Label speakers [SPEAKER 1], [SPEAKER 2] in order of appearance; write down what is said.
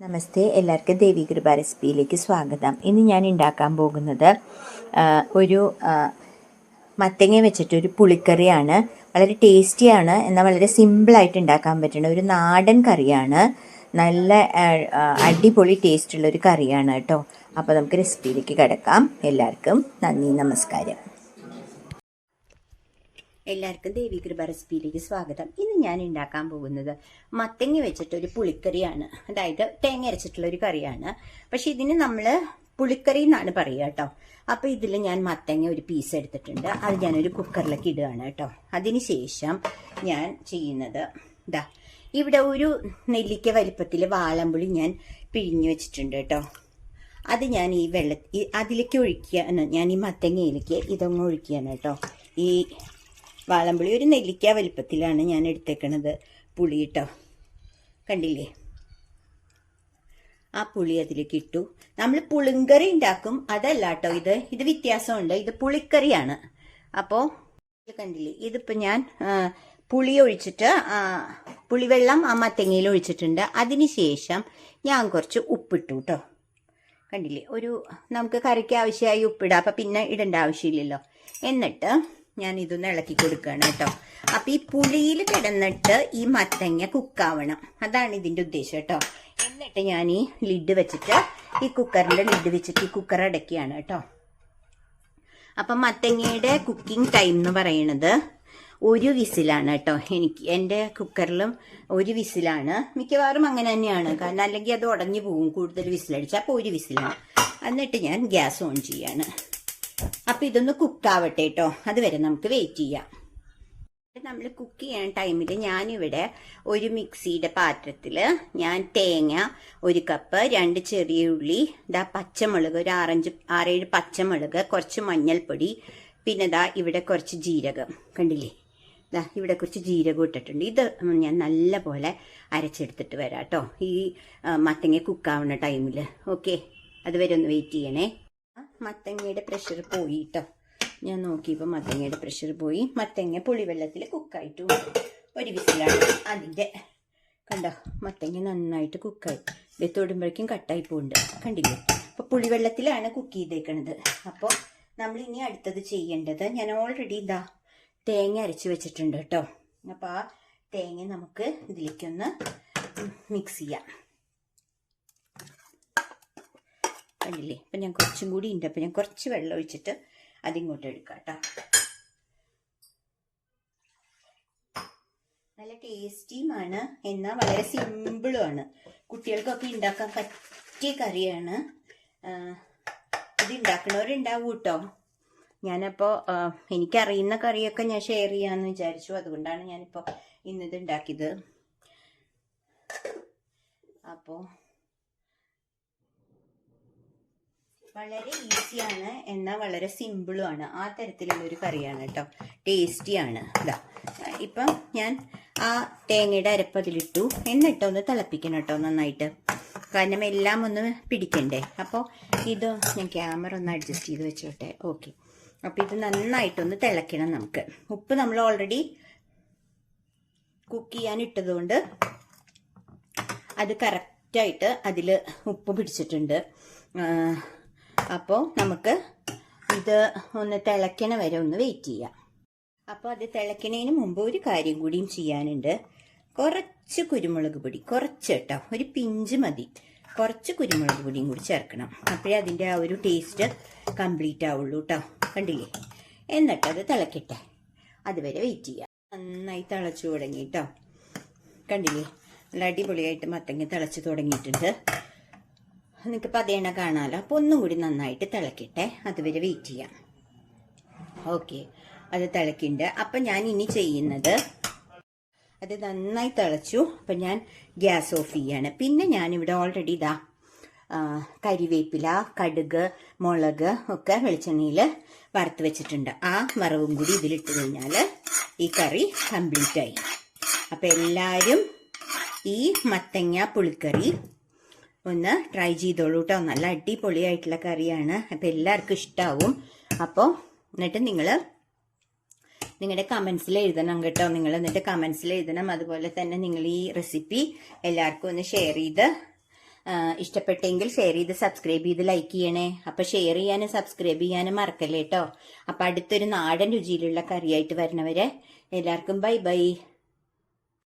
[SPEAKER 1] നമസ്തേ, എല്ലാവർക്കും ദേവി കൃപ റെസിപ്പിയിലേക്ക് സ്വാഗതം. ഇന്ന് ഞാൻ ഉണ്ടാക്കാൻ പോകുന്നത് ഒരു മത്തങ്ങ വെച്ചിട്ടൊരു പുളിക്കറിയാണ്. വളരെ ടേസ്റ്റിയാണ്, എന്നാൽ വളരെ സിമ്പിളായിട്ട് ഉണ്ടാക്കാൻ പറ്റുന്ന ഒരു നാടൻ കറിയാണ്. നല്ല അടിപൊളി ടേസ്റ്റുള്ളൊരു കറിയാണ് കേട്ടോ. അപ്പോൾ നമുക്ക് റെസിപ്പിയിലേക്ക് കിടക്കാം. എല്ലാവർക്കും നന്ദി, നമസ്കാരം. എല്ലാവർക്കും ദേവി കൃപ റെസിപ്പിയിലേക്ക് സ്വാഗതം. ഇന്ന് ഞാൻ ഉണ്ടാക്കാൻ പോകുന്നത് മത്തങ്ങ വെച്ചിട്ടൊരു പുളിക്കറിയാണ്. അതായത് തേങ്ങ അരച്ചിട്ടുള്ള ഒരു കറിയാണ്. പക്ഷെ ഇതിന് നമ്മൾ പുളിക്കറി എന്നാണ് പറയുക കേട്ടോ. അപ്പോൾ ഇതിൽ ഞാൻ മത്തങ്ങ ഒരു പീസ് എടുത്തിട്ടുണ്ട്. അത് ഞാനൊരു കുക്കറിലേക്ക് ഇടുകയാണ് കേട്ടോ. അതിനുശേഷം ഞാൻ ചെയ്യുന്നത് ഇവിടെ ഒരു നെല്ലിക്ക വലിപ്പത്തിൽ വാളംപുളി ഞാൻ പിഴിഞ്ഞു വെച്ചിട്ടുണ്ട് കേട്ടോ. അത് ഞാൻ ഈ അതിലേക്ക് ഒഴിക്കുകയാണ്. ഞാൻ ഈ മത്തങ്ങയിലേക്ക് ഇതൊന്ന് ഒഴിക്കുകയാണ് കേട്ടോ. ഈ വാളംപുളി ഒരു നെല്ലിക്ക വലിപ്പത്തിലാണ് ഞാൻ എടുത്തേക്കണത് പുളി കേട്ടോ. കണ്ടില്ലേ, ആ പുളി അതിലേക്ക് ഇട്ടു. നമ്മൾ പുളിങ്കറി ഉണ്ടാക്കും, അതല്ല കേട്ടോ. ഇത് വ്യത്യാസമുണ്ട്. ഇത് പുളിക്കറിയാണ്. അപ്പോൾ കണ്ടില്ലേ, ഇതിപ്പോൾ ഞാൻ പുളി ഒഴിച്ചിട്ട് പുളിവെള്ളം ആ മത്തങ്ങയിൽ ഒഴിച്ചിട്ടുണ്ട്. അതിനുശേഷം ഞാൻ കുറച്ച് ഉപ്പിട്ടു കേട്ടോ. കണ്ടില്ലേ, നമുക്ക് കറിക്ക് ആവശ്യമായി ഉപ്പിടാം. അപ്പം പിന്നെ ഇടേണ്ട ആവശ്യമില്ലല്ലോ. എന്നിട്ട് ഞാൻ ഇതൊന്ന് ഇളക്കി കൊടുക്കുകയാണ് കേട്ടോ. അപ്പം ഈ പുളിയിൽ കിടന്നിട്ട് ഈ മത്തങ്ങ കുക്കാവണം, അതാണ് ഇതിൻ്റെ ഉദ്ദേശം കേട്ടോ. എന്നിട്ട് ഞാൻ ഈ ലിഡ് വെച്ചിട്ട് ഈ കുക്കറിൻ്റെ ലിഡ് വെച്ചിട്ട് ഈ കുക്കർ അടയ്ക്കുകയാണ് കേട്ടോ. അപ്പം മത്തങ്ങയുടെ കുക്കിംഗ് ടൈം എന്ന് പറയുന്നത് ഒരു വിസിലാണ് കേട്ടോ. എൻ്റെ കുക്കറിലും ഒരു വിസിലാണ്. മിക്കവാറും അങ്ങനെ തന്നെയാണ്, കാരണം അല്ലെങ്കിൽ അത് ഉടഞ്ഞു പോകും കൂടുതൽ വിസിലടിച്ചാൽ. അപ്പോൾ ഒരു വിസിലാണ്. എന്നിട്ട് ഞാൻ ഗ്യാസ് ഓൺ ചെയ്യാണ്. അപ്പം ഇതൊന്ന് കുക്കാവട്ടെ കേട്ടോ. അതുവരെ നമുക്ക് വെയിറ്റ് ചെയ്യാം. നമ്മൾ കുക്ക് ചെയ്യാൻ ടൈമിൽ ഞാനിവിടെ ഒരു മിക്സിയുടെ പാത്രത്തിൽ ഞാൻ തേങ്ങ 1 കപ്പ്, 2 ചെറിയ ഉള്ളി, പച്ചമുളക് ഒരു 6-7 പച്ചമുളക്, കുറച്ച് മഞ്ഞൾപ്പൊടി, പിന്നെ ഇവിടെ കുറച്ച് ജീരകം. കണ്ടില്ലേ, ഇവിടെ കുറച്ച് ജീരകം ഇട്ടിട്ടുണ്ട്. ഇത് ഞാൻ നല്ല പോലെ അരച്ചെടുത്തിട്ട് വരാം കേട്ടോ, ഈ മത്തങ്ങ കുക്കാവുന്ന ടൈമിൽ. ഓക്കെ, അതുവരെ ഒന്ന് വെയിറ്റ് ചെയ്യണേ. മത്തങ്ങയുടെ പ്രഷർ പോയി കേട്ടോ. ഞാൻ നോക്കിയപ്പോൾ മത്തങ്ങയുടെ പ്രഷർ പോയി. മത്തങ്ങ പുളിവെള്ളത്തിൽ കുക്കായിട്ട് ഒരു വിസിലാണ് അതിൻ്റെ. കണ്ടോ, മത്തങ്ങ നന്നായിട്ട് കുക്കായി. ഇത് തൊടുമ്പോഴേക്കും കട്ടായി പോകുന്നുണ്ട്. കണ്ടില്ലേ, അപ്പോൾ പുളിവെള്ളത്തിലാണ് കുക്ക് ചെയ്തേക്കണത്. അപ്പോൾ നമ്മൾ ഇനി അടുത്തത് ചെയ്യേണ്ടത്, ഞാൻ ഓൾറെഡി തേങ്ങ അരച്ച് വെച്ചിട്ടുണ്ട് കേട്ടോ. അപ്പോൾ ആ തേങ്ങ നമുക്ക് ഇതിലേക്കൊന്ന് മിക്സ് ചെയ്യാം. കണ്ടില്ലേ, അപ്പം ഞാൻ കുറച്ചും കൂടി ഉണ്ട്. അപ്പം ഞാൻ കുറച്ച് വെള്ളം ഒഴിച്ചിട്ട് അതിങ്ങോട്ട് എടുക്കാം കേട്ടോ. നല്ല ടേസ്റ്റിയുമാണ്, എന്നാൽ വളരെ സിമ്പിളുമാണ്. കുട്ടികൾക്കൊക്കെ ഉണ്ടാക്കാൻ പറ്റിയ കറിയാണ്. ഇത് ഉണ്ടാക്കണവരുണ്ടാവും കേട്ടോ. ഞാനപ്പോൾ എനിക്കറിയുന്ന കറിയൊക്കെ ഞാൻ ഷെയർ ചെയ്യാമെന്ന് വിചാരിച്ചു. അതുകൊണ്ടാണ് ഞാനിപ്പോൾ ഇന്നിത് ഉണ്ടാക്കിയത്. അപ്പോൾ വളരെ ഈസിയാണ്, എന്നാൽ വളരെ സിമ്പിളുമാണ്. ആ തരത്തിലുള്ളൊരു കറിയാണ് കേട്ടോ. ടേസ്റ്റിയാണ്. ഇപ്പം ഞാൻ ആ തേങ്ങയുടെ അരപ്പതിലിട്ടു. എന്നിട്ടൊന്ന് തിളപ്പിക്കണം കേട്ടോ നന്നായിട്ട്, കാരണം എല്ലാം ഒന്ന് പിടിക്കണ്ടേ. അപ്പോൾ ഇത് ഞാൻ ക്യാമറ ഒന്ന് അഡ്ജസ്റ്റ് ചെയ്ത് വെച്ചോട്ടെ. ഓക്കെ, അപ്പോൾ ഇത് നന്നായിട്ടൊന്ന് തിളയ്ക്കണം നമുക്ക്. ഉപ്പ് നമ്മൾ ഓൾറെഡി കുക്ക് ചെയ്യാൻ ഇട്ടതുകൊണ്ട് അത് കറക്റ്റായിട്ട് അതിൽ ഉപ്പ് പിടിച്ചിട്ടുണ്ട്. അപ്പോൾ നമുക്ക് ഇത് ഒന്ന് തിളയ്ക്കണ വരെ ഒന്ന് വെയിറ്റ് ചെയ്യാം. അപ്പോൾ അത് തിളയ്ക്കണതിന് മുമ്പ് ഒരു കാര്യം കൂടിയും ചെയ്യാനുണ്ട്. കുറച്ച് കുരുമുളക് പൊടി, കുറച്ച് കേട്ടോ, ഒരു പിഞ്ച് മതി. കുറച്ച് കുരുമുളക് പൊടിയും കൂടി ചേർക്കണം. അപ്പോഴേ അതിൻ്റെ ആ ഒരു ടേസ്റ്റ് കംപ്ലീറ്റ് ആവുള്ളൂ കേട്ടോ. കണ്ടില്ലേ, എന്നിട്ടത് തിളക്കട്ടെ, അതുവരെ വെയിറ്റ് ചെയ്യാം. നന്നായി തിളച്ചു തുടങ്ങി കേട്ടോ. കണ്ടില്ലേ, നല്ല അടിപൊളിയായിട്ട് മത്തങ്ങ തിളച്ച് തുടങ്ങിയിട്ടുണ്ട്. നിങ്ങൾക്ക് പതേണ കാണാമല്ലോ. അപ്പോൾ ഒന്നും കൂടി നന്നായിട്ട് തിളക്കട്ടെ, അതുവരെ വെയിറ്റ് ചെയ്യാം. ഓക്കെ, അത് തിളക്കുന്നുണ്ട്. അപ്പം ഞാൻ ഇനി ചെയ്യുന്നത്, അത് നന്നായി തിളച്ചു. അപ്പം ഞാൻ ഗ്യാസ് ഓഫ് ചെയ്യാണ്. പിന്നെ ഞാനിവിടെ ഓൾറെഡി കരിവേപ്പില, കടുക്, മുളക് ഒക്കെ വെളിച്ചെണ്ണയിൽ വറുത്ത് വെച്ചിട്ടുണ്ട്. ആ വറവും കൂടി ഇതിലിട്ട് കഴിഞ്ഞാൽ ഈ കറി കംപ്ലീറ്റ് ആയി. അപ്പം എല്ലാവരും ഈ മത്തങ്ങ പുളിക്കറി ഒന്ന് ട്രൈ ചെയ്തോളൂ കേട്ടോ. നല്ല അടിപൊളിയായിട്ടുള്ള കറിയാണ്. അപ്പോൾ എല്ലാവർക്കും ഇഷ്ടമാവും. അപ്പോൾ എന്നിട്ട് നിങ്ങളുടെ കമൻസിൽ എഴുതണം കേട്ടോ. നിങ്ങൾ എന്നിട്ട് കമൻസിൽ എഴുതണം. അതുപോലെ തന്നെ നിങ്ങൾ ഈ റെസിപ്പി എല്ലാവർക്കും ഒന്ന് ഷെയർ ചെയ്ത് ഇഷ്ടപ്പെട്ടെങ്കിൽ ഷെയർ ചെയ്ത് സബ്സ്ക്രൈബ് ചെയ്ത് ലൈക്ക് ചെയ്യണേ. അപ്പൊ ഷെയർ ചെയ്യാനും സബ്സ്ക്രൈബ് ചെയ്യാനും മറക്കല്ലേ കേട്ടോ. അപ്പൊ അടുത്തൊരു നാടൻ രുചിയിലുള്ള കറിയായിട്ട് വരണവരെ എല്ലാവർക്കും ബൈ ബൈ.